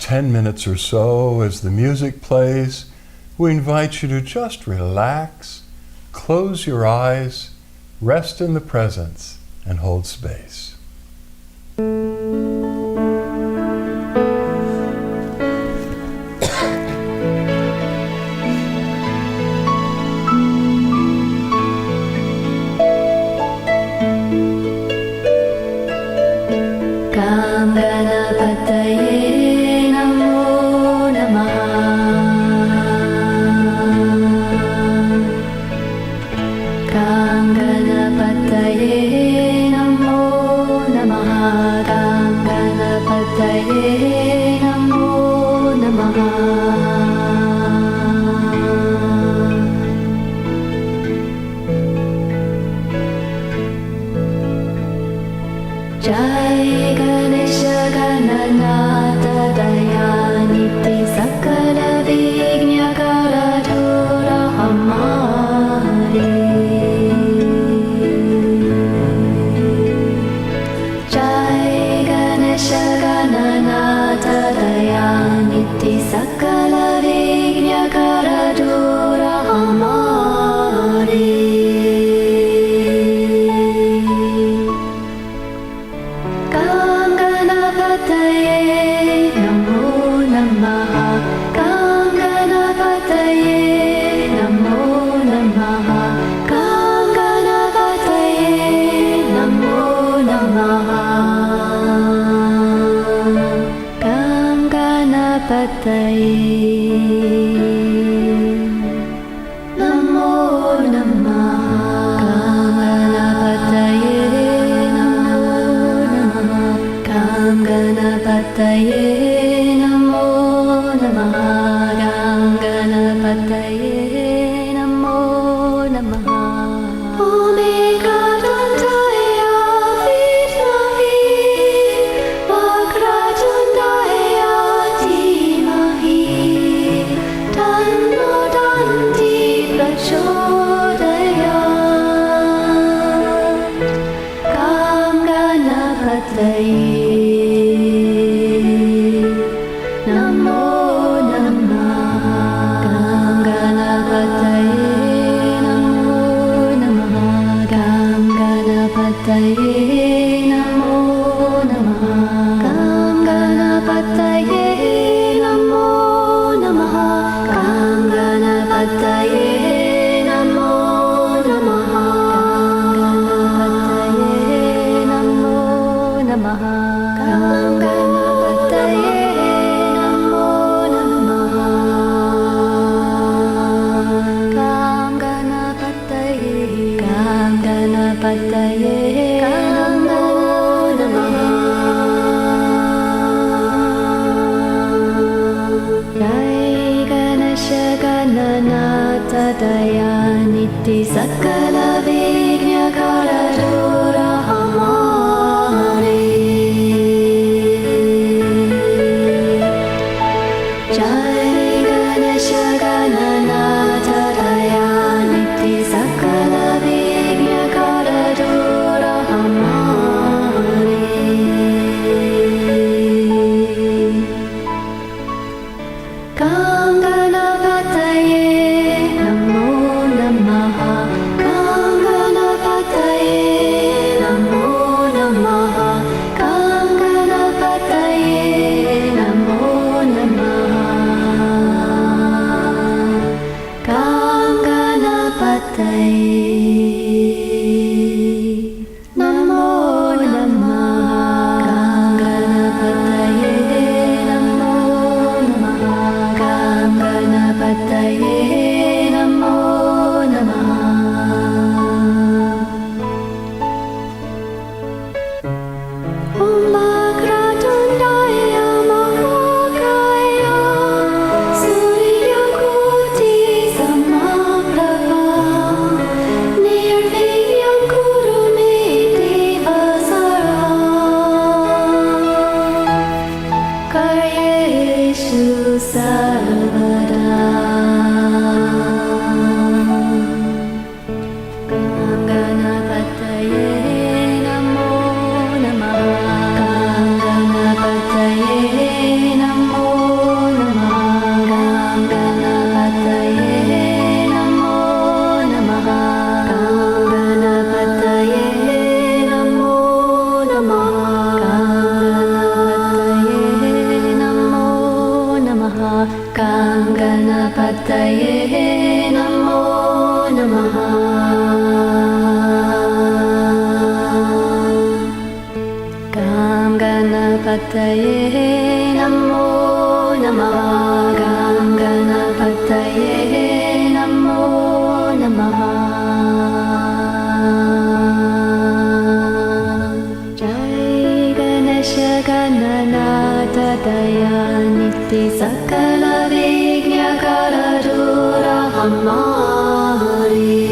10 minutes or so as the music plays, we invite you to just relax, close your eyes, rest in the presence, and hold space. Namo Ganapataye Namo Namaha. Gam Ganapataye Namo Namaha. Gam Ganapataye Namo Namaha. Jai Ganesha Gananata Dayaniti Sakala Vignya Karadura Hamari.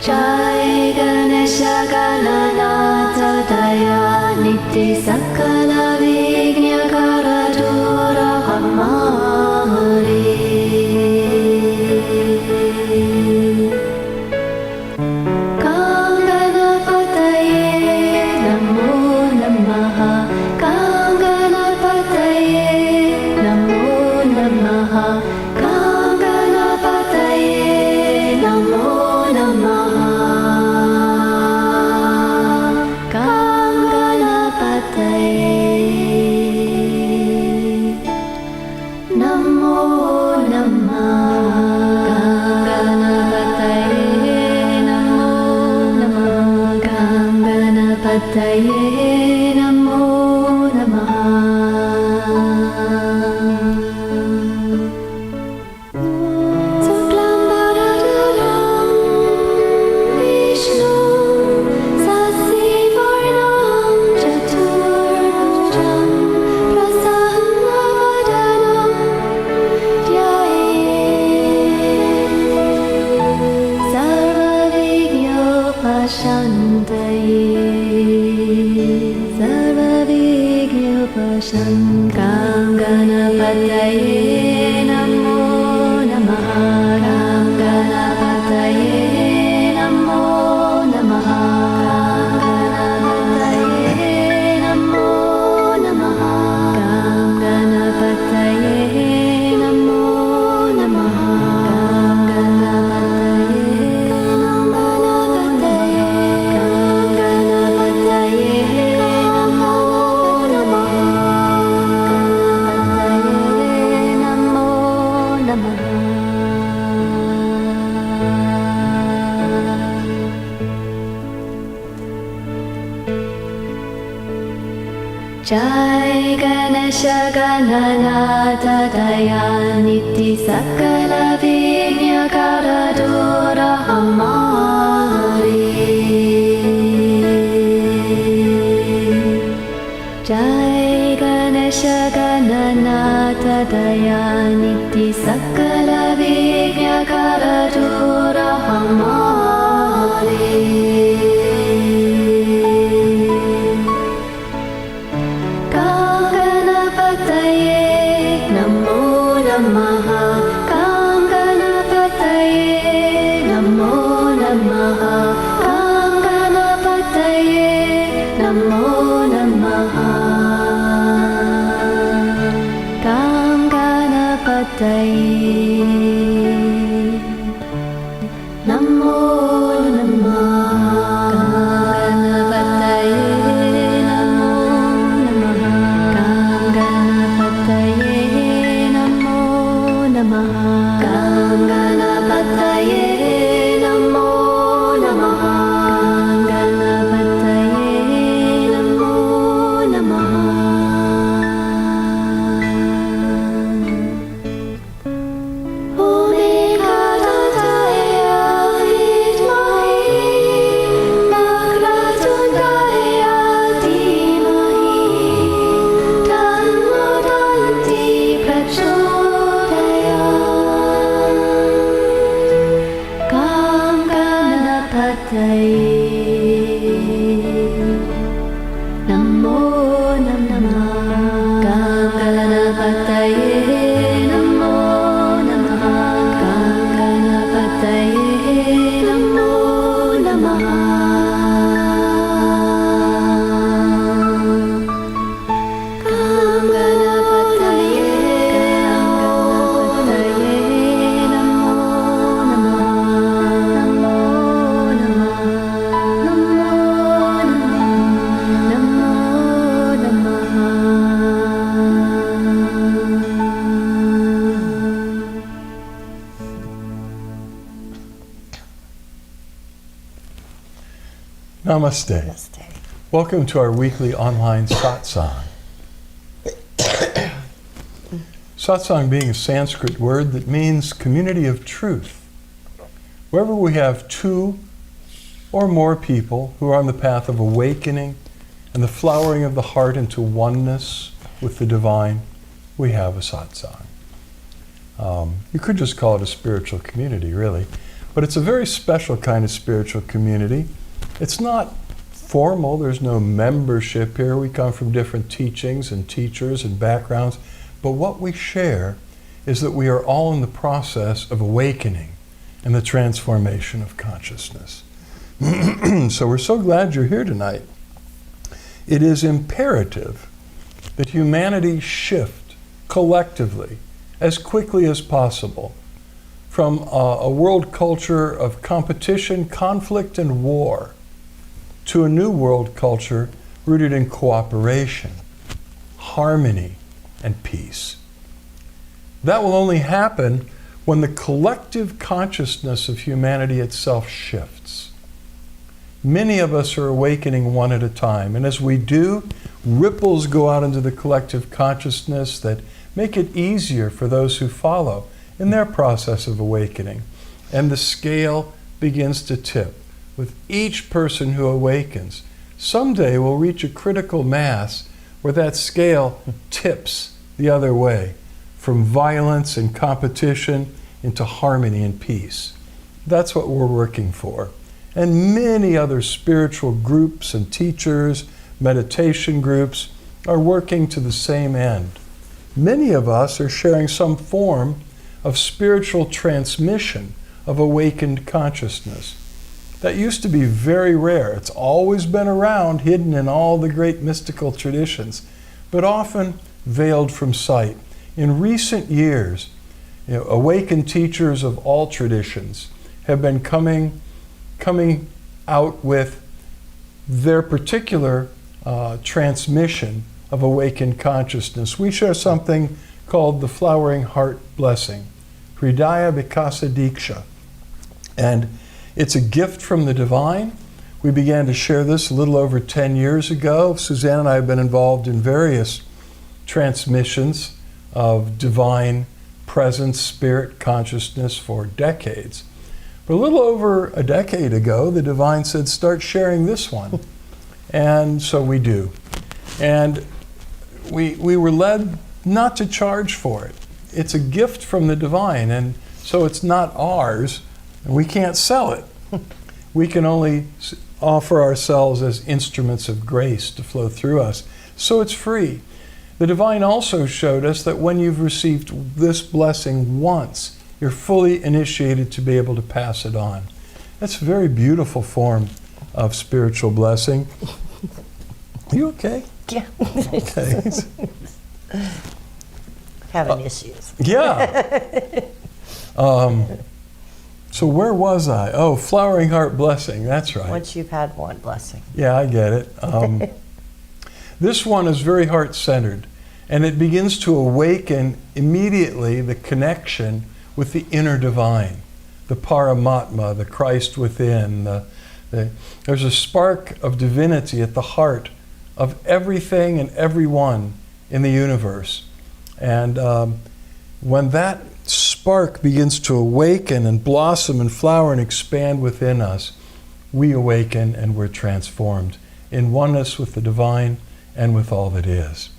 Jai Ganesha Gananata Dayaniti Sakala Vignya Karadura Hamari. Ganapataye Namo Namaha. Suklam Bharadram Vishnu Sasivarnam Chaturbhujam Prasannavadanam Dhyaye Sarvavignyopashantaye. Gam Ganapataye Namo Namaha. Gam Ganapataye Namo Namaha. Gam Ganapataye Namo Namaha. Gam Ganapataye Namo Namaha. Gam Jai Ganesha Gananata Dayaniti Sakala Vignya Karadura Hamari. Jai Ganesha Gananata Dayaniti Sakala Vignya Karadura Hamari. Namo Namaha. Namaste. Namaste. Welcome to our weekly online satsang. Satsang being a Sanskrit word that means community of truth. Wherever we have two or more people who are on the path of awakening and the flowering of the heart into oneness with the divine, we have a satsang. You could just call it a spiritual community, really. But it's a very special kind of spiritual community. It's not formal. There's no membership here. We come from different teachings and teachers and backgrounds. But what we share is that we are all in the process of awakening and the transformation of consciousness. So we're so glad you're here tonight. It is imperative that humanity shift collectively as quickly as possible from a world culture of competition, conflict, and war to a new world culture rooted in cooperation, harmony, and peace. That will only happen when the collective consciousness of humanity itself shifts. Many of us are awakening one at a time, and as we do, ripples go out into the collective consciousness that make it easier for those who follow in their process of awakening. And the scale begins to tip with each person who awakens. Someday we'll reach a critical mass where that scale tips the other way, from violence and competition into harmony and peace. That's what we're working for. And many other spiritual groups and teachers, meditation groups, are working to the same end. Many of us are sharing some form of spiritual transmission of awakened consciousness. That used to be very rare. It's always been around, hidden in all the great mystical traditions, but often veiled from sight. In recent years, awakened teachers of all traditions have been coming out with their particular transmission of awakened consciousness. We share something called the Flowering Heart Blessing, Hridaya, Vikasa, Diksha. And it's a gift from the divine. We began to share this a little over 10 years ago. Suzanne and I have been involved in various transmissions of divine presence, spirit, consciousness for decades. But a little over a decade ago, the divine said, start sharing this one. And so we do. And we were led not to charge for it. It's a gift from the divine, and so it's not ours, and we can't sell it. We can only offer ourselves as instruments of grace to flow through us. So it's free. The divine also showed us that when you've received this blessing once, you're fully initiated to be able to pass it on. That's a very beautiful form of spiritual blessing. Are you okay? Yeah. Okay. Having issues. Yeah. So where was I? Oh, Flowering Heart Blessing. That's right. Once you've had one blessing. Yeah, I get it. This one is very heart-centered, and it begins to awaken immediately the connection with the inner divine, the Paramatma, the Christ within. There's a spark of divinity at the heart of everything and everyone in the universe. And when that spark begins to awaken and blossom and flower and expand within us, we awaken and we're transformed in oneness with the divine and with all that is.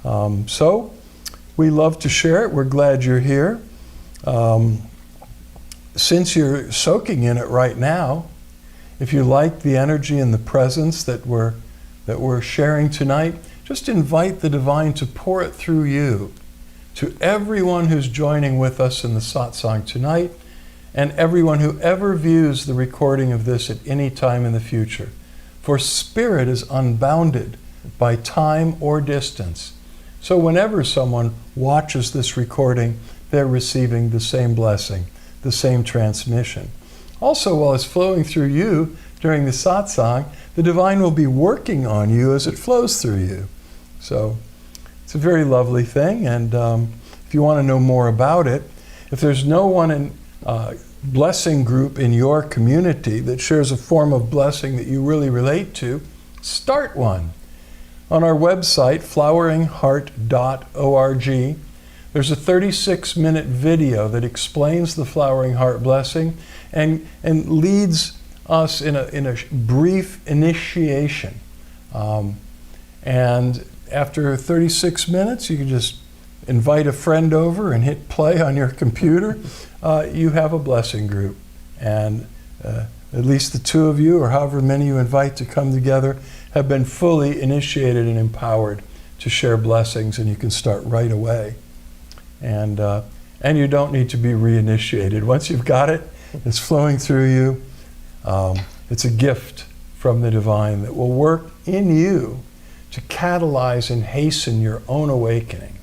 So we love to share it. We're glad you're here. Since you're soaking in it right now, if you like the energy and the presence that we're sharing tonight, just invite the divine to pour it through you to everyone who's joining with us in the satsang tonight, and everyone who ever views the recording of this at any time in the future. For spirit is unbounded by time or distance. So whenever someone watches this recording, they're receiving the same blessing, the same transmission. Also, while it's flowing through you during the satsang, the divine will be working on you as it flows through you. So it's a very lovely thing, and if you want to know more about it, if there's no one blessing group in your community that shares a form of blessing that you really relate to, start one. On our website, floweringheart.org, there's a 36-minute video that explains the Flowering Heart blessing and leads us in a brief initiation. And after 36 minutes, you can just invite a friend over and hit play on your computer. You have a blessing group. And at least the two of you, or however many you invite to come together, have been fully initiated and empowered to share blessings, and you can start right away. And you don't need to be reinitiated. Once you've got it, it's flowing through you. It's a gift from the divine that will work in you to catalyze and hasten your own awakening,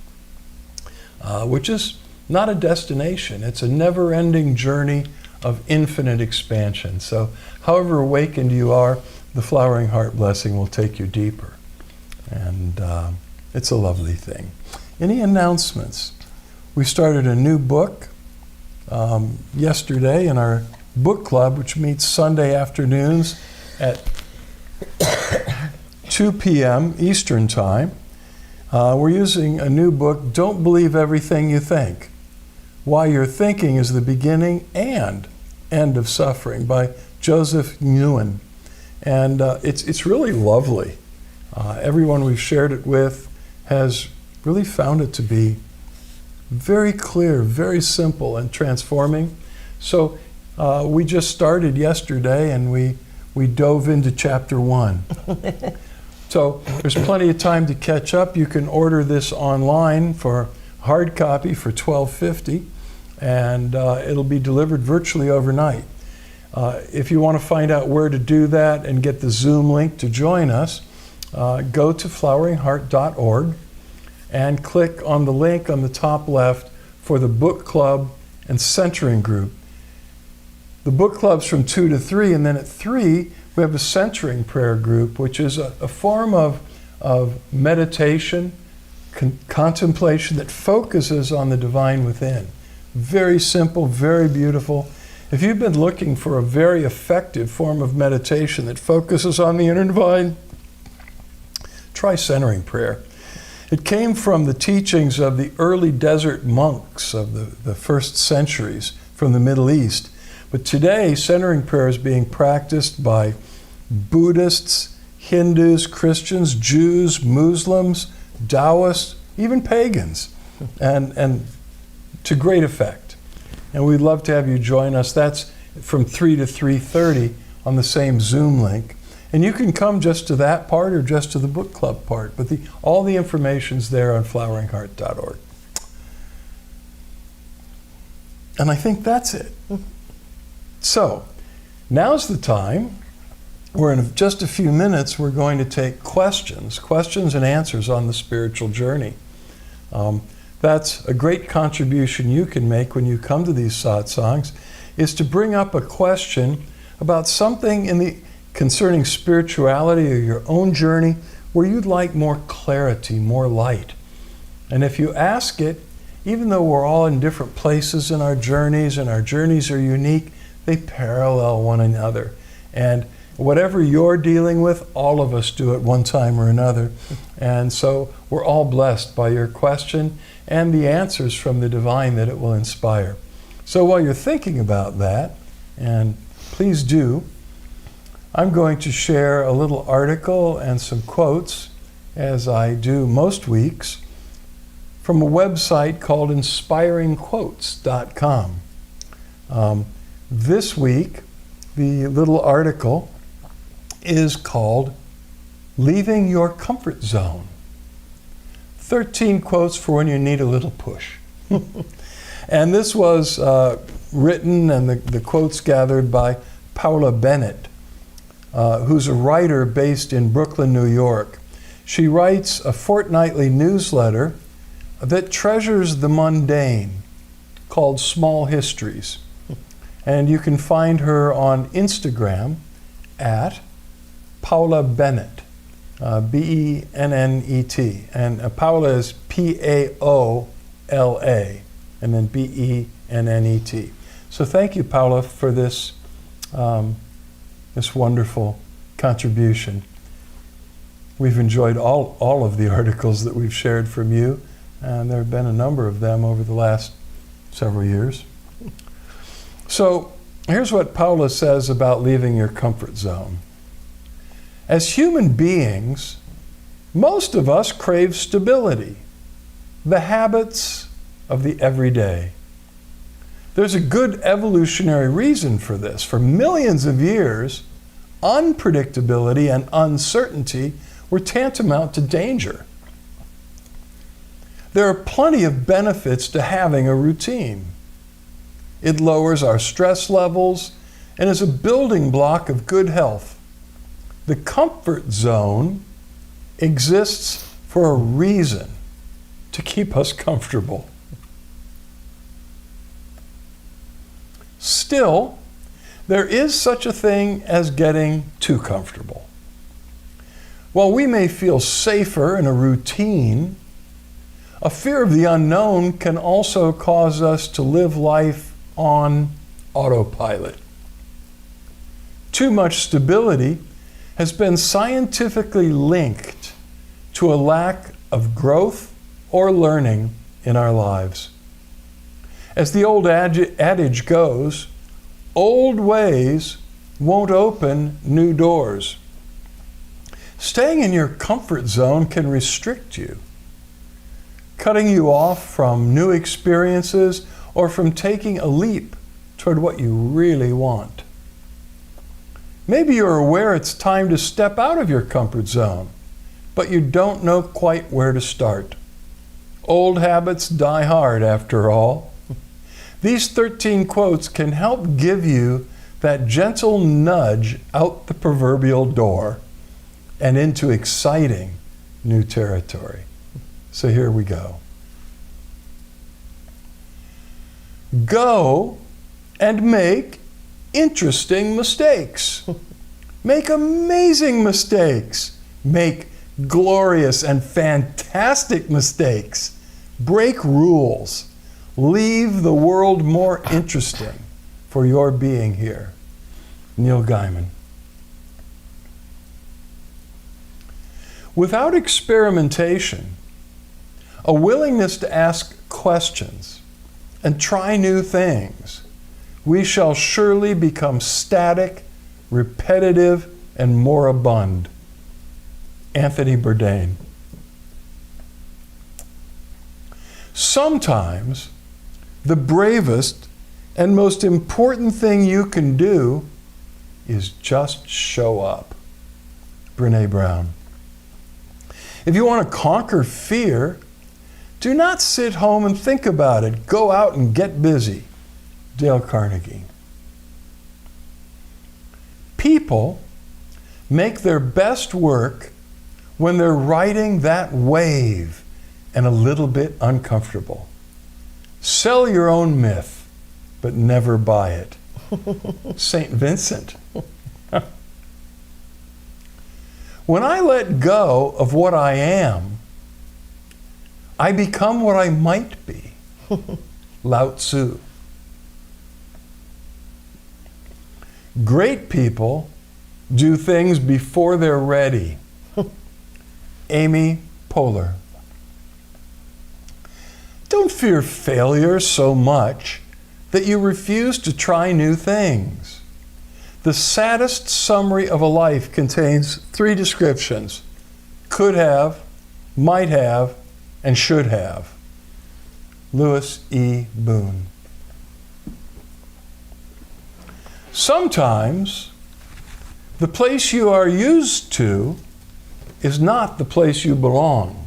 which is not a destination. It's a never-ending journey of infinite expansion. So however awakened you are, the Flowering Heart blessing will take you deeper. And it's a lovely thing. Any announcements? We started a new book yesterday in our book club, which meets Sunday afternoons at 2 p.m. Eastern Time. We're using a new book, Don't Believe Everything You Think. Why Your Thinking is the Beginning and End of Suffering by Joseph Nguyen. And it's really lovely. Everyone we've shared it with has really found it to be very clear, very simple, and transforming. So we just started yesterday, and we dove into chapter 1. So there's plenty of time to catch up. You can order this online for hard copy for $12.50, and it'll be delivered virtually overnight. If you want to find out where to do that and get the Zoom link to join us, go to floweringheart.org and click on the link on the top left for the book club and centering group. The book club's from 2 to 3, and then at 3 we have a centering prayer group, which is a form of meditation, contemplation that focuses on the divine within. Very simple, very beautiful. If you've been looking for a very effective form of meditation that focuses on the inner divine, try centering prayer. It came from the teachings of the early desert monks of the first centuries from the Middle East. But today, centering prayer is being practiced by Buddhists, Hindus, Christians, Jews, Muslims, Taoists, even pagans, and to great effect. And we'd love to have you join us. That's from 3 to 3:30 on the same Zoom link. And you can come just to that part or just to the book club part. But all the information's there on floweringheart.org. And I think that's it. So, now's the time. In just a few minutes, we're going to take questions and answers on the spiritual journey. That's a great contribution you can make when you come to these satsangs, is to bring up a question about something concerning spirituality or your own journey where you'd like more clarity, more light. And if you ask it, even though we're all in different places in our journeys, and our journeys are unique, they parallel one another. And whatever you're dealing with, all of us do at one time or another. And so we're all blessed by your question and the answers from the divine that it will inspire. So while you're thinking about that, and please do, I'm going to share a little article and some quotes, as I do most weeks, from a website called inspiringquotes.com. This week, the little article is called Leaving Your Comfort Zone. 13 quotes for when you need a little push. And this was written, and the quotes gathered by Paula Bennett, who's a writer based in Brooklyn, New York. She writes a fortnightly newsletter that treasures the mundane, called Small Histories. And you can find her on Instagram at Paula Bennett, B-E-N-N-E-T. And Paula is P-A-O-L-A, and then B-E-N-N-E-T. So thank you, Paula, for this, this wonderful contribution. We've enjoyed all of the articles that we've shared from you, and there have been a number of them over the last several years. So here's what Paula says about leaving your comfort zone. As human beings, most of us crave stability, the habits of the everyday. There's a good evolutionary reason for this. For millions of years, unpredictability and uncertainty were tantamount to danger. There are plenty of benefits to having a routine. It lowers our stress levels and is a building block of good health. The comfort zone exists for a reason, to keep us comfortable. Still, there is such a thing as getting too comfortable. While we may feel safer in a routine, a fear of the unknown can also cause us to live life on autopilot. Too much stability has been scientifically linked to a lack of growth or learning in our lives. As the old adage goes, old ways won't open new doors. Staying in your comfort zone can restrict you, cutting you off from new experiences or from taking a leap toward what you really want. Maybe you're aware it's time to step out of your comfort zone, but you don't know quite where to start. Old habits die hard, after all. These 13 quotes can help give you that gentle nudge out the proverbial door and into exciting new territory. So here we go. Go and make interesting mistakes. Make amazing mistakes. Make glorious and fantastic mistakes. Break rules. Leave the world more interesting for your being here. Neil Gaiman. Without experimentation, a willingness to ask questions and try new things, we shall surely become static, repetitive, and moribund. Anthony Bourdain. Sometimes, the bravest and most important thing you can do is just show up. Brené Brown. If you want to conquer fear, do not sit home and think about it. Go out and get busy. Dale Carnegie. People make their best work when they're riding that wave and a little bit uncomfortable. Sell your own myth, but never buy it. St. Vincent. When I let go of what I am, I become what I might be. Lao Tzu. Great people do things before they're ready. Amy Poehler. Don't fear failure so much that you refuse to try new things. The saddest summary of a life contains 3 descriptions: could have, might have, and should have. Louis E. Boone. Sometimes the place you are used to is not the place you belong.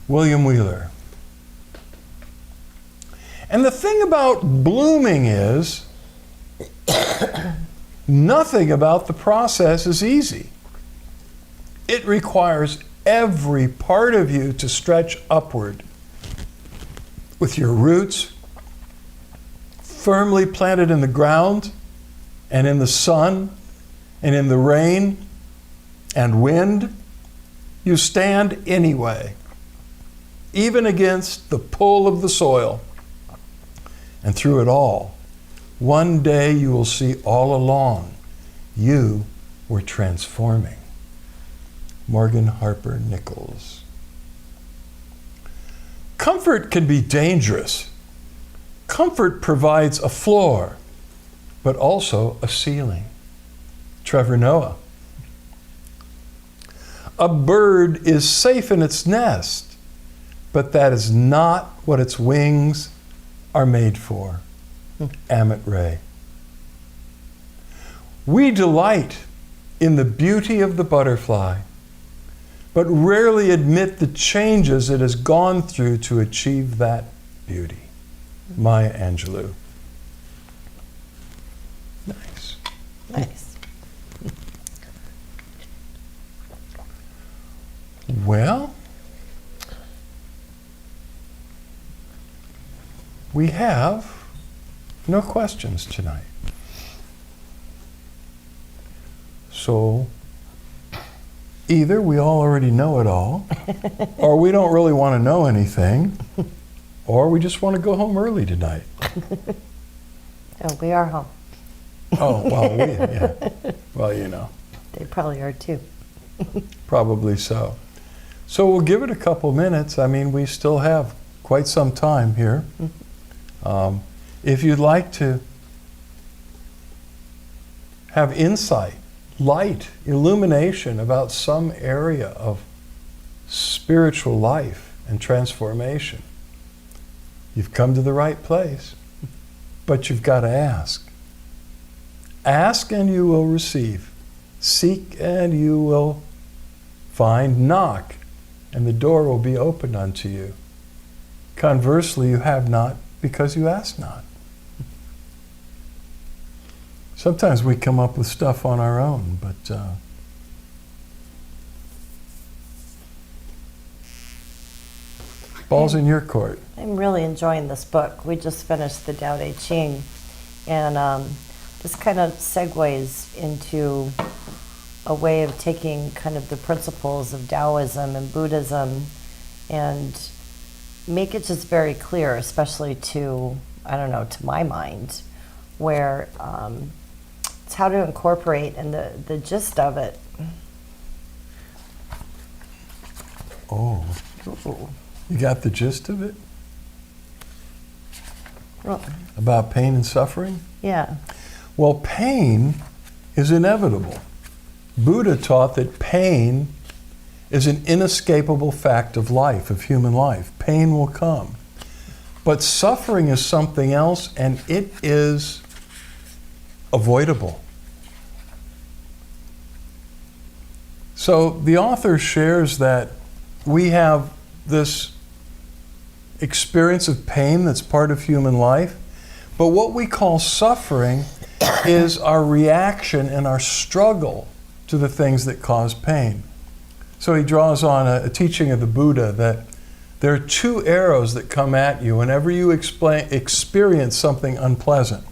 William Wheeler. And the thing about blooming is, nothing about the process is easy. It requires every part of you to stretch upward, with your roots firmly planted in the ground and in the sun and in the rain and wind. You stand anyway, even against the pull of the soil. And through it all, One day you will see all along you were transforming. Morgan Harper Nichols. Comfort can be dangerous. Comfort provides a floor, but also a ceiling. Trevor Noah. A bird is safe in its nest, but that is not what its wings are made for. Amit Ray. We delight in the beauty of the butterfly, but rarely admit the changes it has gone through to achieve that beauty. Maya Angelou. Nice. Nice. Well, we have no questions tonight. So either we all already know it all, or we don't really want to know anything, or we just want to go home early tonight. Oh, we are home. Oh, well, yeah. Well, you know. They probably are too. Probably so. So we'll give it a couple minutes. I mean, we still have quite some time here. If you'd like to have insight, light, illumination about some area of spiritual life and transformation, you've come to the right place. But you've got to ask. Ask and you will receive. Seek and you will find. Knock and the door will be opened unto you. Conversely, you have not because you ask not. Sometimes we come up with stuff on our own, but ball's in your court. I'm really enjoying this book. We just finished the Tao Te Ching, and this kind of segues into a way of taking kind of the principles of Taoism and Buddhism and make it just very clear, especially to, I don't know, to my mind, where it's how to incorporate and the gist of it. Oh, Ooh. you got the gist of it? Well, About pain and suffering? yeah. Well, pain is inevitable. Buddha taught that pain is an inescapable fact of life, of human life. Pain will come. But suffering is something else, and it is avoidable. So the author shares that we have this experience of pain that's part of human life, but what we call suffering is our reaction and our struggle to the things that cause pain. So he draws on a teaching of the Buddha that there are two arrows that come at you whenever you experience something unpleasant.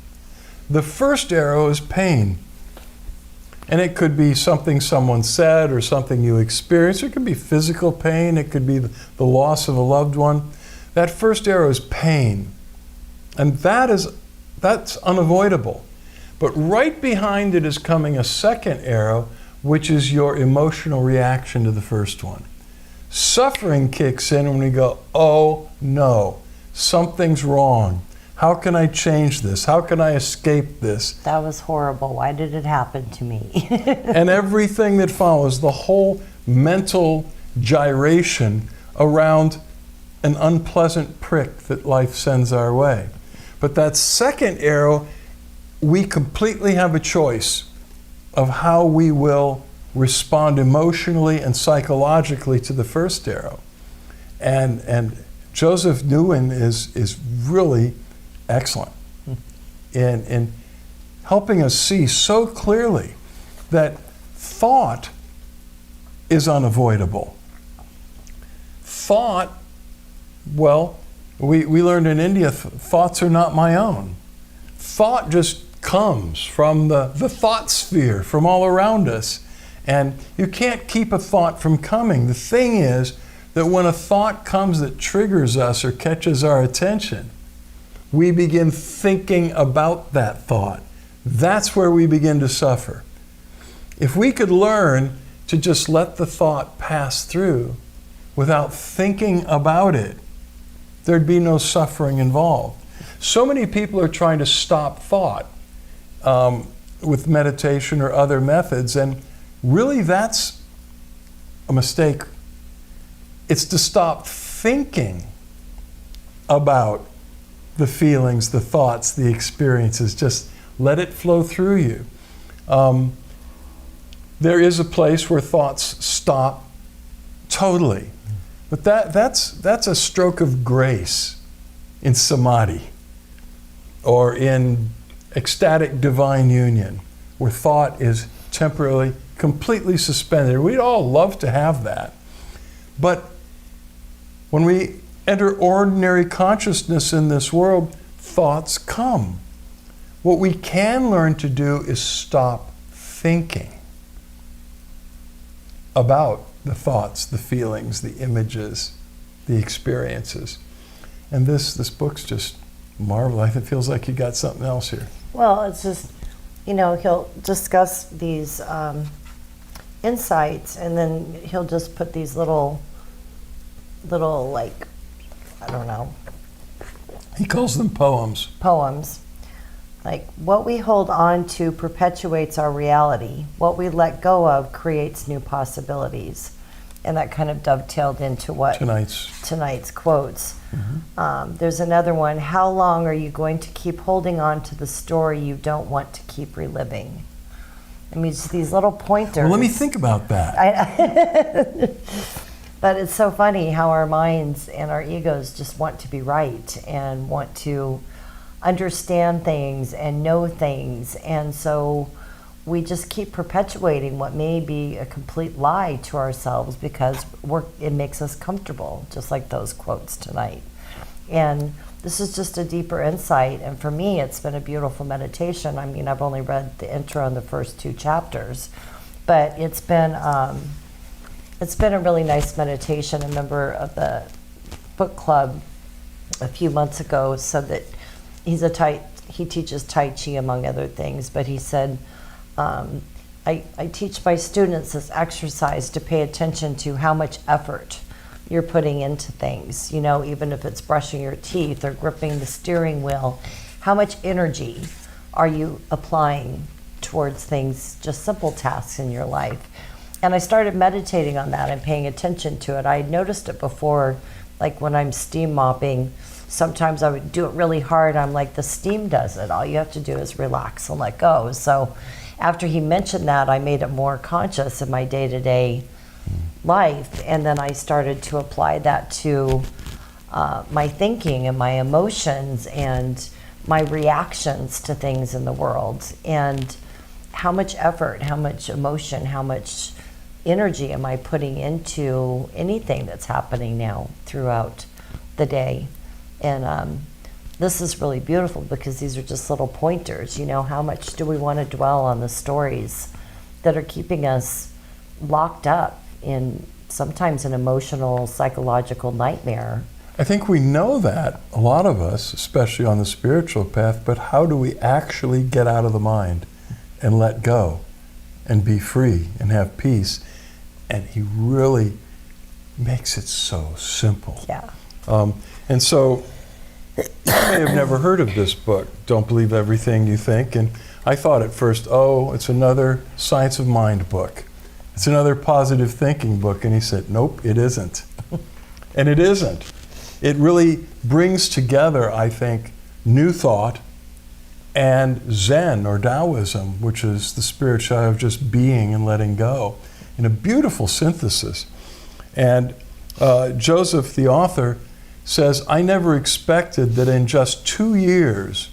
The first arrow is pain. And it could be something someone said or something you experienced. It could be physical pain. It could be the loss of a loved one. That first arrow is pain. And that's unavoidable. But right behind it is coming a second arrow, which is your emotional reaction to the first one. Suffering kicks in when we go, oh no, something's wrong. How can I change this? How can I escape this? That was horrible. Why did it happen to me? And everything that follows, the whole mental gyration around an unpleasant prick that life sends our way. But that second arrow, we completely have a choice of how we will respond emotionally and psychologically to the first arrow. And Joseph Nguyen is really excellent in helping us see so clearly that thought is unavoidable. Thought, well, we learned in India, thoughts are not my own. Thought just comes from the thought sphere, from all around us. And you can't keep a thought from coming. The thing is that when a thought comes that triggers us or catches our attention, we begin thinking about that thought. That's where we begin to suffer. If we could learn to just let the thought pass through without thinking about it, there'd be no suffering involved. So many people are trying to stop thought with meditation or other methods, and really that's a mistake. It's to stop thinking about the feelings, the thoughts, the experiences. Just let it flow through you. There is a place where thoughts stop totally. But that's a stroke of grace in samadhi or in ecstatic divine union, where thought is temporarily, completely suspended. We'd all love to have that. But when we enter ordinary consciousness in this world, thoughts come. What we can learn to do is stop thinking about the thoughts, the feelings, the images, the experiences. And this book's just marvelous. It feels like you got something else here. Well, it's just, he'll discuss these insights, and then he'll just put these little like, I don't know. He calls them poems. Poems. Like, what we hold on to perpetuates our reality. What we let go of creates new possibilities. And that kind of dovetailed into what tonight's quotes. Mm-hmm. There's another one. How long are you going to keep holding on to the story you don't want to keep reliving? I mean, it's these little pointers. Well, let me think about that. But it's so funny how our minds and our egos just want to be right and want to understand things and know things. And so we just keep perpetuating what may be a complete lie to ourselves because it makes us comfortable, just like those quotes tonight. And this is just a deeper insight. And for me, it's been a beautiful meditation. I mean, I've only read the intro and the first 2 chapters, but it's been a really nice meditation. A member of the book club a few months ago said that he teaches Tai Chi among other things, but he said, I teach my students this exercise to pay attention to how much effort you're putting into things, even if it's brushing your teeth or gripping the steering wheel. How much energy are you applying towards things, just simple tasks in your life? And I started meditating on that and paying attention to it. I had noticed it before, like when I'm steam mopping, sometimes I would do it really hard. I'm like, the steam does it. All you have to do is relax and let go. So after he mentioned that, I made it more conscious in my day-to-day life. And then I started to apply that to my thinking and my emotions and my reactions to things in the world. And how much effort, how much emotion, how much energy am I putting into anything that's happening now throughout the day? And this is really beautiful because these are just little pointers. How much do we want to dwell on the stories that are keeping us locked up in sometimes an emotional, psychological nightmare? I think we know that, a lot of us, especially on the spiritual path, but how do we actually get out of the mind and let go and be free and have peace? And he really makes it so simple. Yeah. And so you may have never heard of this book, Don't Believe Everything You Think. And I thought at first, it's another science of mind book. It's another positive thinking book. And he said, nope, it isn't. And it isn't. It really brings together, I think, new thought and Zen or Taoism, which is the spirituality of just being and letting go, in a beautiful synthesis. And Joseph, the author, says, I never expected that in just 2 years,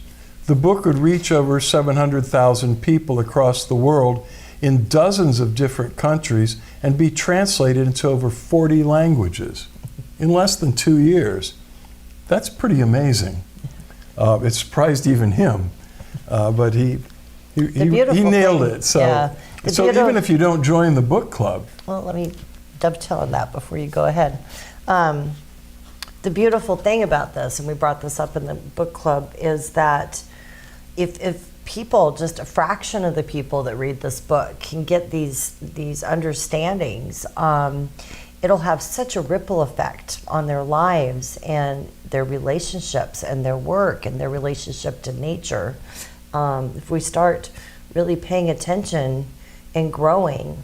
the book would reach over 700,000 people across the world in dozens of different countries and be translated into over 40 languages in less than 2 years. That's pretty amazing. It surprised even him, but he nailed it. So, yeah. So even if you don't join the book club. Well, let me dovetail on that before you go ahead. The the beautiful thing about this, and we brought this up in the book club, is that if people, just a fraction of the people that read this book, can get these understandings, it'll have such a ripple effect on their lives and their relationships and their work and their relationship to nature. If we start really paying attention and growing,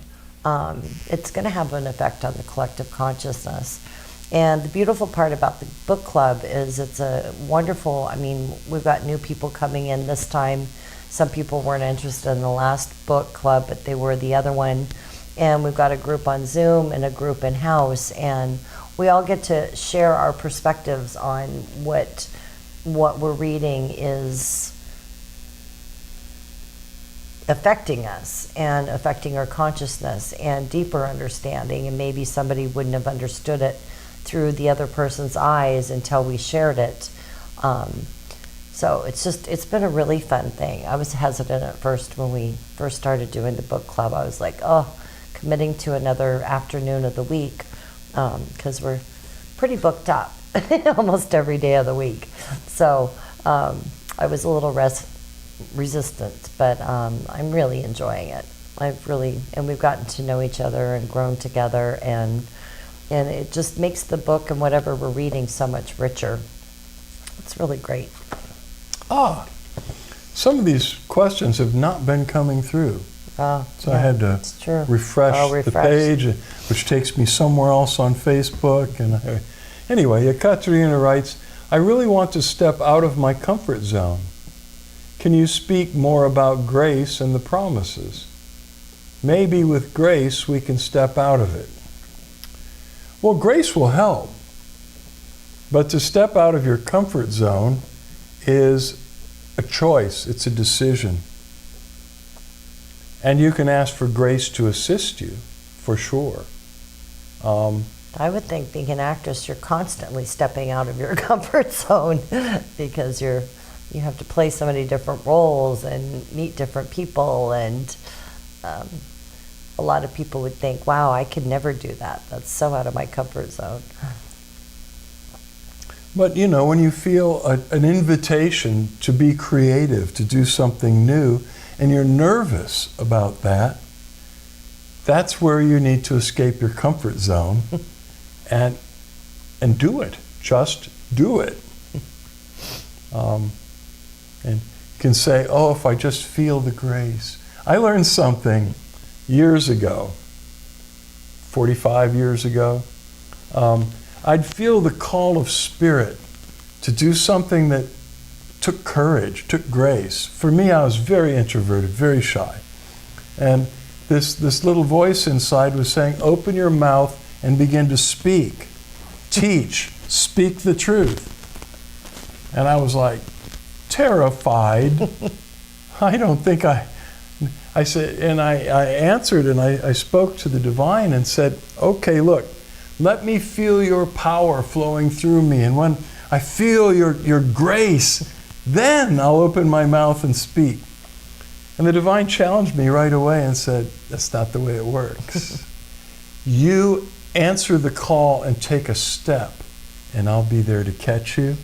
it's going to have an effect on the collective consciousness. And the beautiful part about the book club is it's a wonderful, I mean, we've got new people coming in this time. Some people weren't interested in the last book club, but they were the other one. And we've got a group on Zoom and a group in-house, and we all get to share our perspectives on what we're reading is affecting us and affecting our consciousness and deeper understanding, and maybe somebody wouldn't have understood it through the other person's eyes until we shared it. So it's been a really fun thing. I was hesitant at first when we first started doing the book club. I was like, committing to another afternoon of the week, because we're pretty booked up almost every day of the week. So I was a little resistant, but I'm really enjoying it. And we've gotten to know each other and grown together, and it just makes the book and whatever we're reading so much richer. It's really great. Some of these questions have not been coming through. So I had to refresh the page, which takes me somewhere else on Facebook. And anyway, Ekaterina writes, I really want to step out of my comfort zone. Can you speak more about grace and the promises? Maybe with grace we can step out of it. Well, grace will help. But to step out of your comfort zone is a choice. It's a decision. And you can ask for grace to assist you, for sure. I would think being an actress, you're constantly stepping out of your comfort zone because you have to play so many different roles and meet different people, and a lot of people would think, wow, I could never do that. That's so out of my comfort zone. But when you feel an invitation to be creative, to do something new, and you're nervous about that, that's where you need to escape your comfort zone and do it. Just do it. And you can say, if I just feel the grace. I learned something years ago, 45 years ago. I'd feel the call of spirit to do something that took courage, took grace. For me, I was very introverted, very shy. And this little voice inside was saying, open your mouth and begin to speak, teach, speak the truth. And I was like, terrified. I don't think I said, and I answered, and I spoke to the divine and said, okay, look, let me feel your power flowing through me. And when I feel your grace, then I'll open my mouth and speak. And the divine challenged me right away and said, that's not the way it works. You answer the call and take a step, and I'll be there to catch you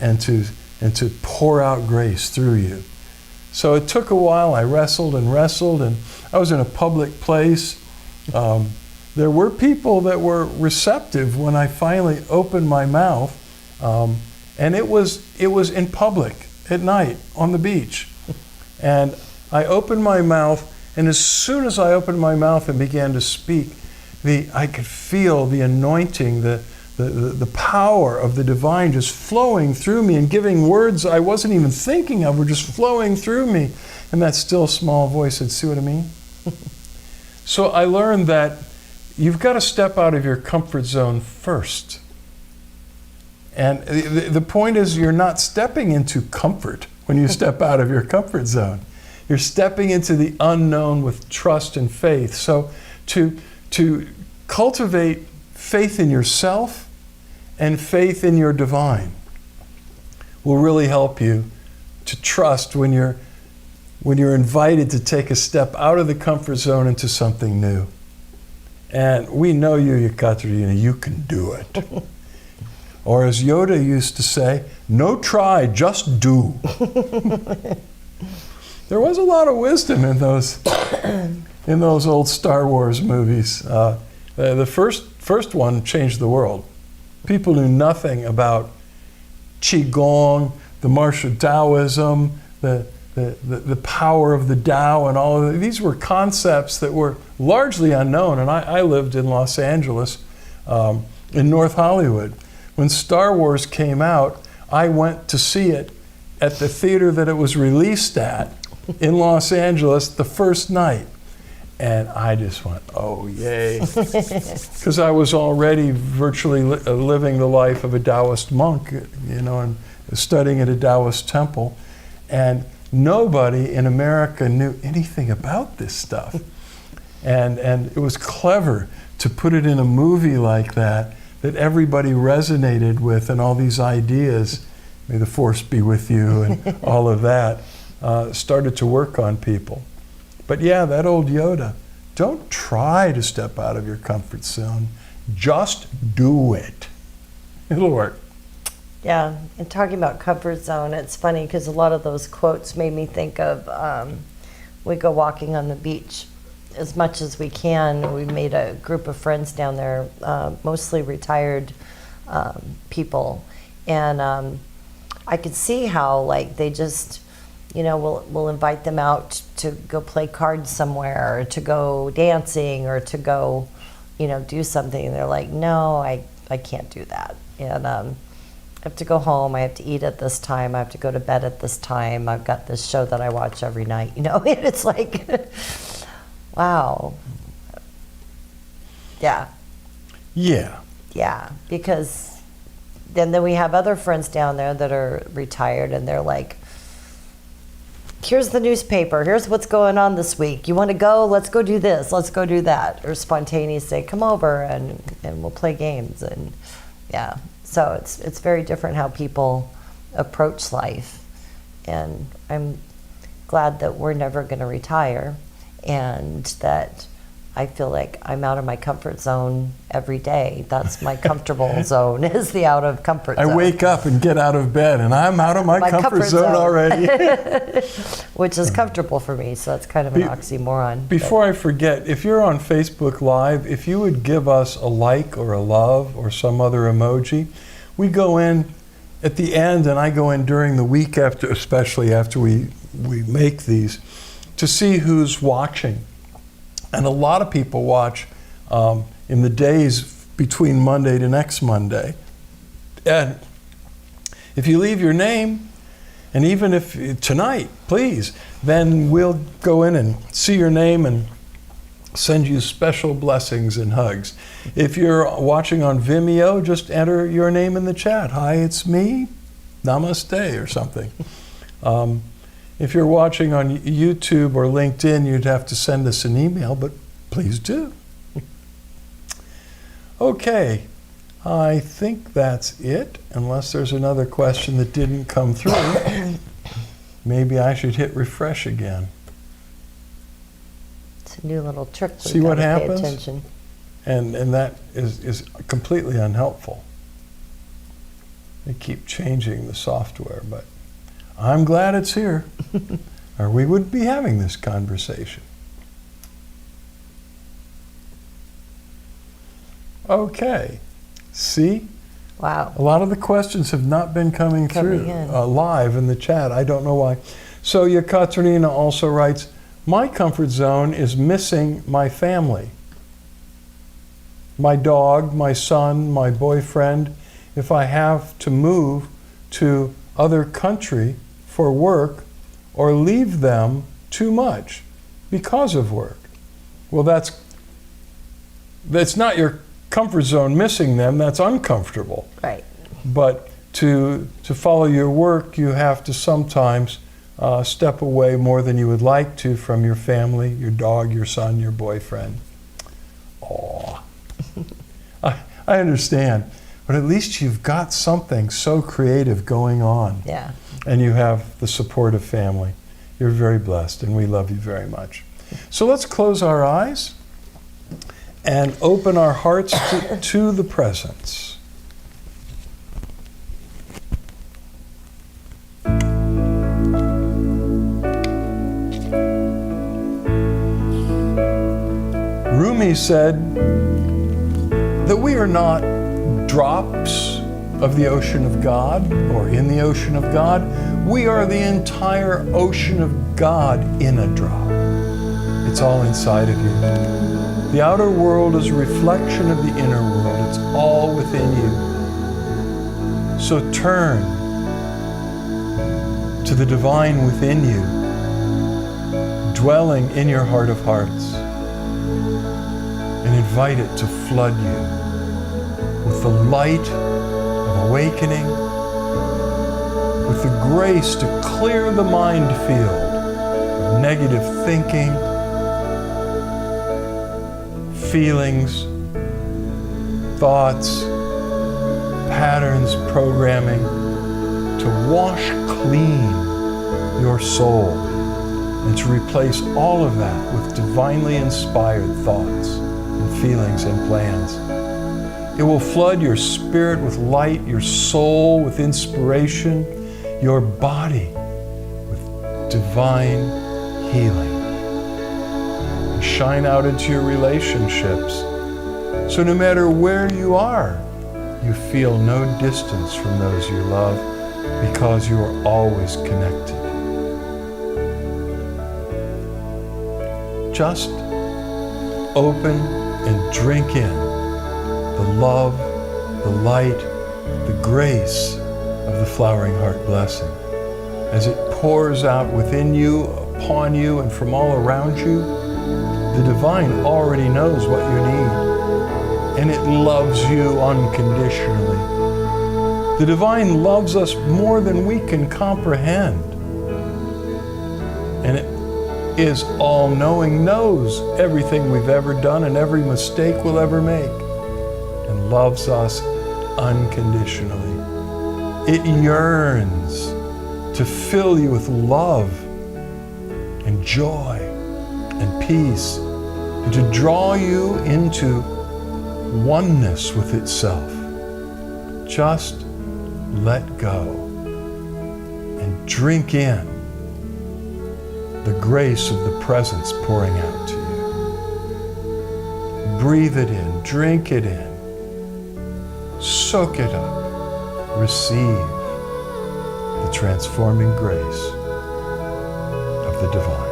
and to pour out grace through you. So it took a while. I wrestled, and I was in a public place. There were people that were receptive when I finally opened my mouth, and it was in public at night on the beach. And I opened my mouth, and as soon as I opened my mouth and began to speak, I could feel the anointing, the power of the divine just flowing through me and giving words I wasn't even thinking of were just flowing through me. And that still small voice said, see what I mean? So I learned that you've got to step out of your comfort zone first. And the point is, you're not stepping into comfort when you step out of your comfort zone. You're stepping into the unknown with trust and faith. So to cultivate faith in yourself and faith in your divine will really help you to trust when you're invited to take a step out of the comfort zone into something new. And we know you, Ekaterina, you can do it. Or as Yoda used to say, no try, just do. There was a lot of wisdom in those old Star Wars movies. The first one changed the world. People knew nothing about Qigong, the martial Taoism, the power of the Tao, and all of these were concepts that were largely unknown. And I lived in Los Angeles, in North Hollywood. When Star Wars came out, I went to see it at the theater that it was released at in Los Angeles the first night. And I just went, oh, yay. Because I was already virtually living the life of a Taoist monk, and studying at a Taoist temple. And nobody in America knew anything about this stuff. And it was clever to put it in a movie like that everybody resonated with, and all these ideas, may the force be with you, and all of that, started to work on people. But yeah, that old Yoda, don't try to step out of your comfort zone, just do it. It'll work. Yeah, and talking about comfort zone, it's funny because a lot of those quotes made me think of, we go walking on the beach as much as we can. We made a group of friends down there, mostly retired people. And I could see how they just, we'll invite them out to go play cards somewhere, or to go dancing, or to go, do something. And they're like, no, I can't do that. And I have to go home. I have to eat at this time. I have to go to bed at this time. I've got this show that I watch every night. It's like, wow. Yeah. Yeah. Yeah, because then we have other friends down there that are retired, and they're like, here's the newspaper. Here's what's going on this week. You want to go? Let's go do this. Let's go do that. Or spontaneous say, come over and we'll play games. And yeah. So it's very different how people approach life. And I'm glad that we're never going to retire, and that I feel like I'm out of my comfort zone every day. That's my comfortable zone, is the out of comfort zone. I wake up and get out of bed, and I'm out of my comfort zone already. Which is comfortable for me, so that's kind of an oxymoron. Before I forget, if you're on Facebook Live, if you would give us a like or a love or some other emoji, we go in at the end, and I go in during the week after, especially after we make these, to see who's watching. And a lot of people watch in the days between Monday to next Monday. And if you leave your name, and even if tonight, please, then we'll go in and see your name and send you special blessings and hugs. If you're watching on Vimeo, just enter your name in the chat. Hi, it's me. Namaste or something. If you're watching on YouTube or LinkedIn, you'd have to send us an email, but please do. Okay, I think that's it, unless there's another question that didn't come through. Maybe I should hit refresh again. It's a new little trick. See what happens? Pay attention. And that is completely unhelpful. They keep changing the software, but I'm glad it's here, or we wouldn't be having this conversation. Okay, see? Wow. A lot of the questions have not been coming through live in the chat. I don't know why. So Yekaterina also writes, my comfort zone is missing my family. My dog, my son, my boyfriend. If I have to move to other country for work or leave them too much because of work. Well, that's not your comfort zone missing them, that's uncomfortable. Right. But to follow your work, you have to sometimes step away more than you would like to from your family, your dog, your son, your boyfriend. Aw. I understand. But at least you've got something so creative going on. Yeah. And you have the support of family. You're very blessed, and we love you very much. So let's close our eyes and open our hearts to the presence. Rishis said that we are not drops of the ocean of God or in the ocean of God. We are the entire ocean of God in a drop. It's all inside of you. The outer world is a reflection of the inner world. It's all within you. So turn to the divine within you, dwelling in your heart of hearts, and invite it to flood you with the light of awakening, with the grace to clear the mind field of negative thinking, feelings, thoughts, patterns, programming, to wash clean your soul and to replace all of that with divinely inspired thoughts and feelings and plans. It will flood your spirit with light, your soul with inspiration, your body with divine healing. And shine out into your relationships. So no matter where you are, you feel no distance from those you love because you are always connected. Just open and drink in the love, the light, the grace of the Flowering Heart Blessing as it pours out within you, upon you, and from all around you. The divine already knows what you need, and it loves you unconditionally. The divine loves us more than we can comprehend, and it is all-knowing, knows everything we've ever done and every mistake we'll ever make, and loves us unconditionally. It yearns to fill you with love and joy and peace, and to draw you into oneness with itself. Just let go and drink in the grace of the presence pouring out to you. Breathe it in, drink it in, soak it up, receive the transforming grace of the divine.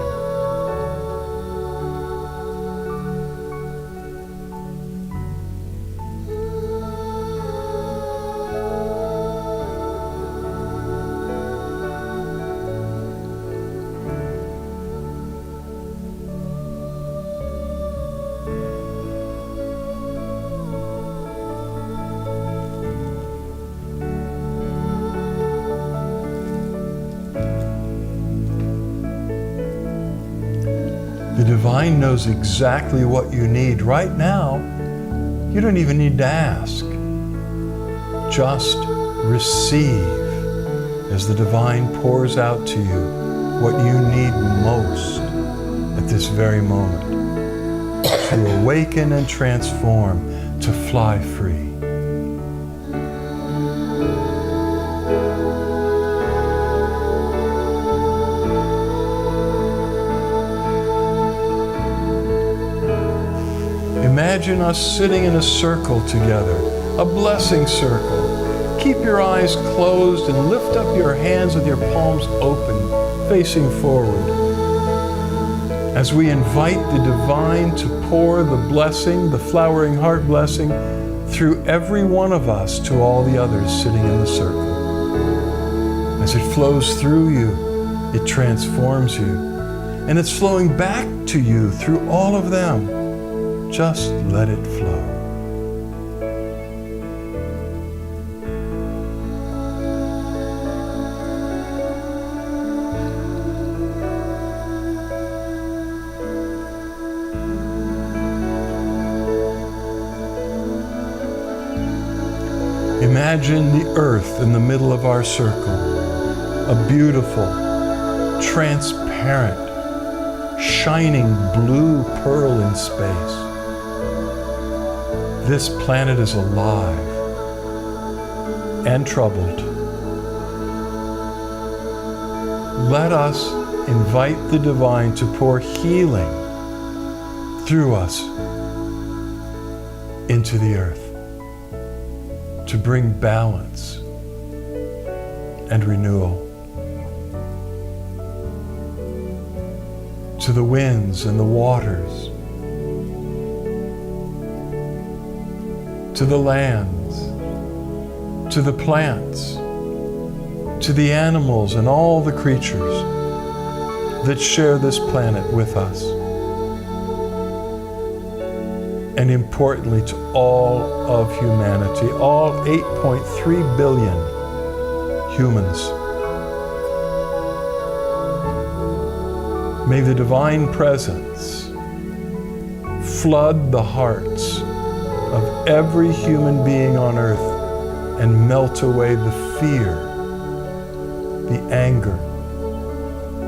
The divine knows exactly what you need right now. You don't even need to ask. Just receive as the divine pours out to you what you need most at this very moment to awaken and transform, to fly free. Imagine us sitting in a circle together, a blessing circle. Keep your eyes closed and lift up your hands with your palms open, facing forward. As we invite the divine to pour the blessing, the Flowering Heart Blessing, through every one of us to all the others sitting in the circle. As it flows through you, it transforms you, and it's flowing back to you through all of them. Just let it flow. Imagine the earth in the middle of our circle, a beautiful, transparent, shining blue pearl in space. This planet is alive and troubled. Let us invite the divine to pour healing through us into the earth to bring balance and renewal. To the winds and the waters, to the lands, to the plants, to the animals and all the creatures that share this planet with us. And importantly, to all of humanity, all 8.3 billion humans. May the divine presence flood the hearts of every human being on earth and melt away the fear, the anger,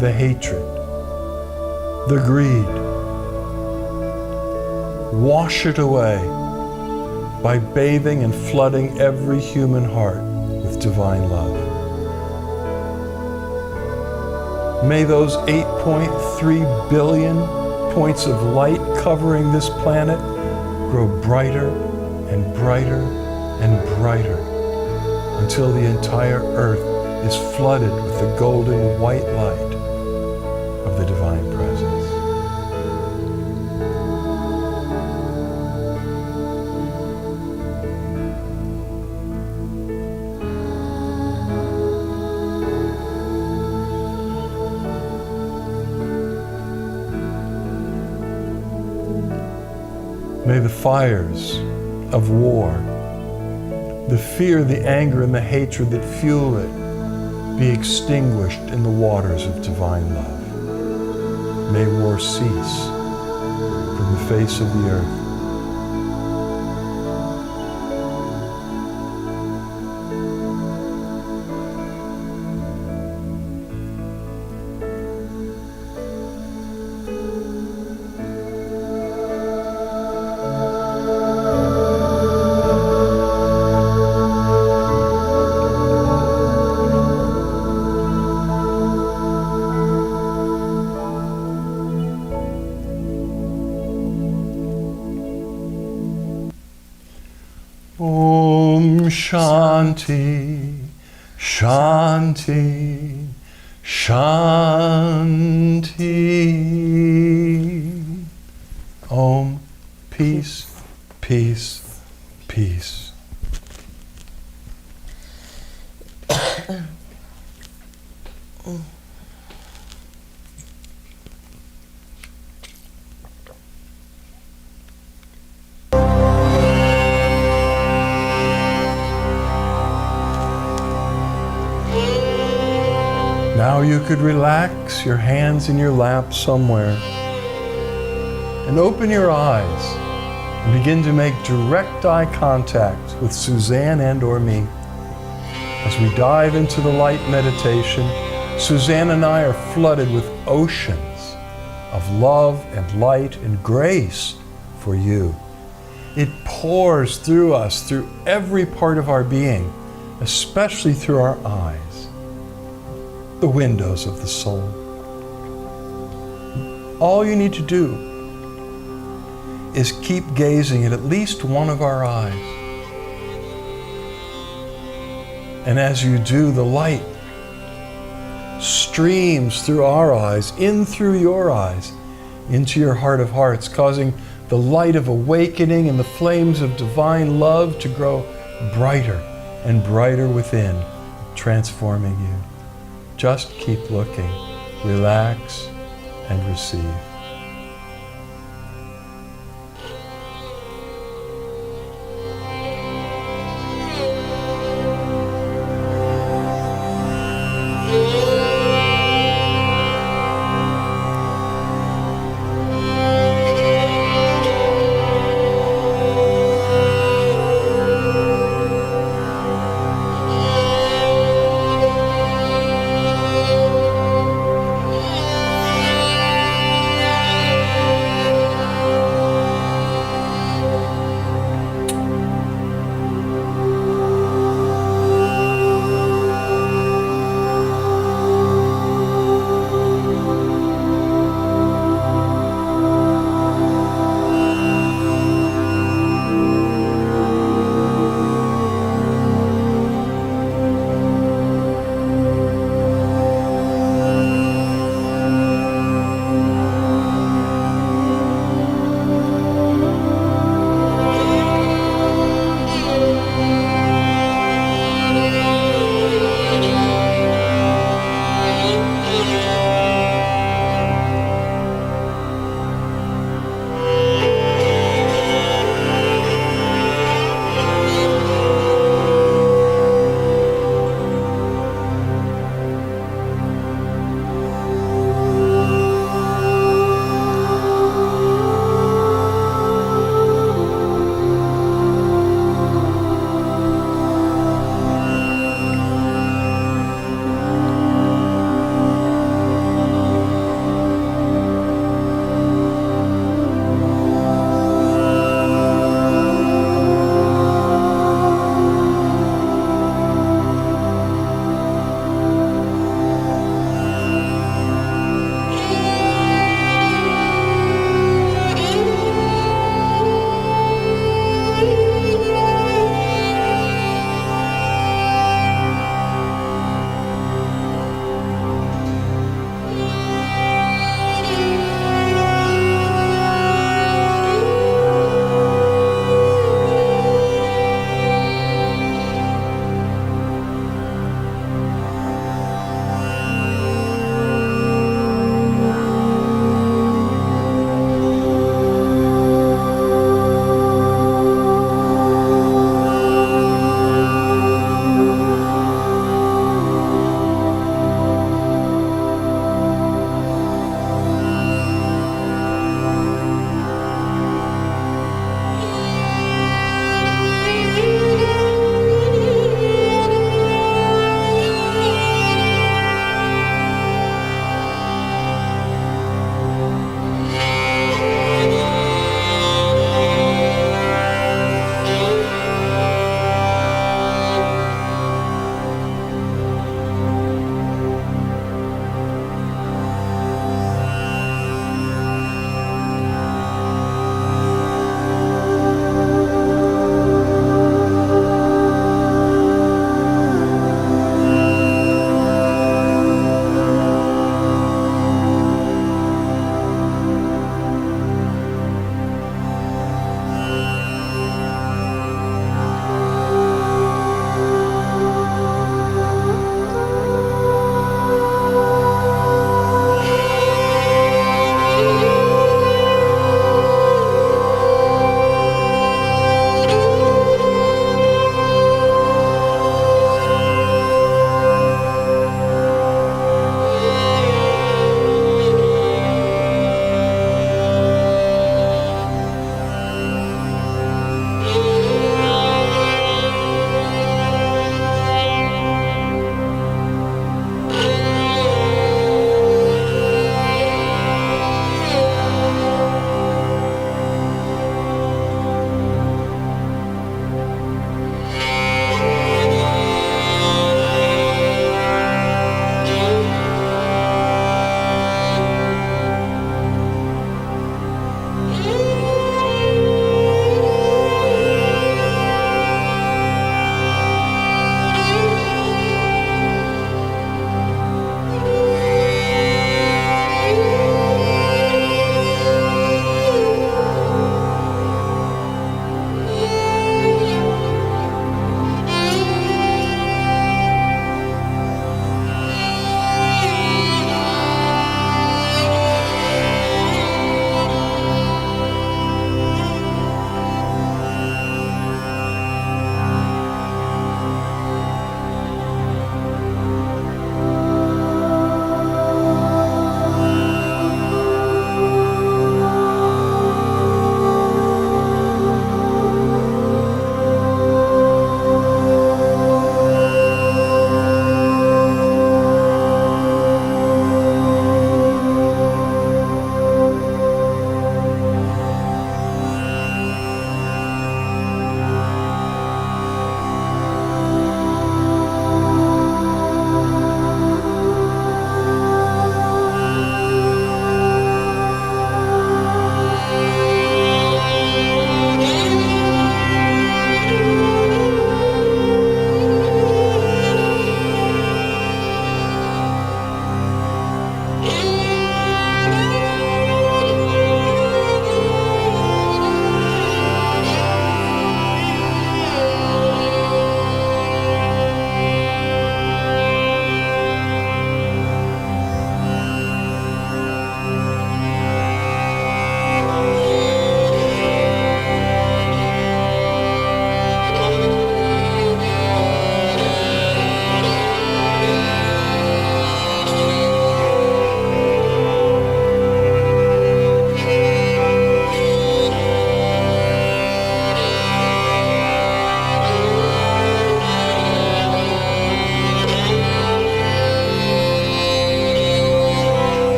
the hatred, the greed. Wash it away by bathing and flooding every human heart with divine love. May those 8.3 billion points of light covering this planet grow brighter and brighter and brighter until the entire earth is flooded with the golden white light of the divine presence. May the fires of war, the fear, the anger, and the hatred that fuel it be extinguished in the waters of divine love. May war cease from the face of the earth. Om Shanti, Shanti, Shanti. Om, peace, peace, peace. Now you could relax your hands in your lap somewhere and open your eyes and begin to make direct eye contact with Suzanne and or me. As we dive into the light meditation, Suzanne and I are flooded with oceans of love and light and grace for you. It pours through us, through every part of our being, especially through our eyes, the windows of the soul. All you need to do is keep gazing at least one of our eyes. And as you do, the light streams through our eyes, in through your eyes, into your heart of hearts, causing the light of awakening and the flames of divine love to grow brighter and brighter within, transforming you. Just keep looking, relax, and receive.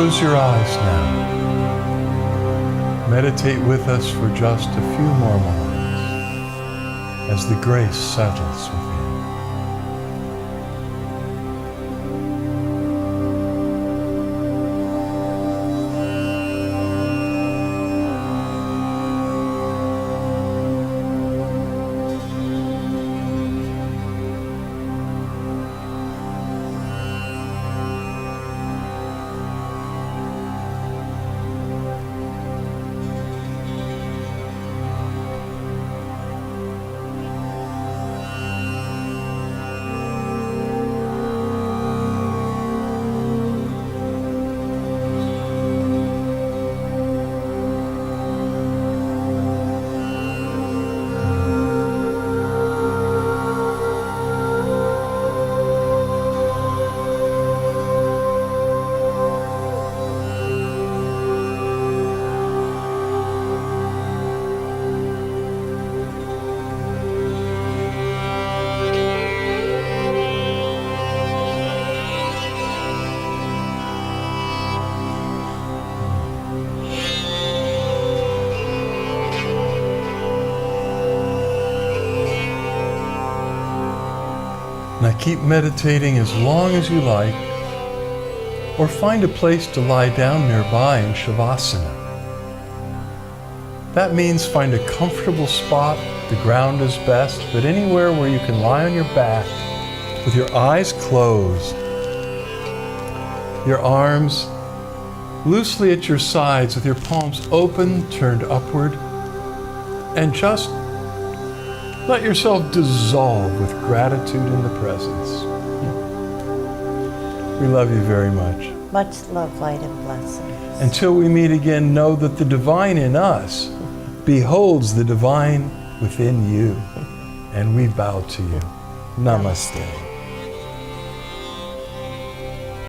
close your eyes now. Meditate with us for just a few more moments as the grace settles within. Now keep meditating as long as you like, or find a place to lie down nearby in Shavasana. That means find a comfortable spot. The ground is best, but anywhere where you can lie on your back with your eyes closed, your arms loosely at your sides with your palms open, turned upward, and just let yourself dissolve with gratitude in the presence. We love you very much. Much love, light, and blessings. Until we meet again, know that the divine in us beholds the divine within you. And we bow to you. Namaste.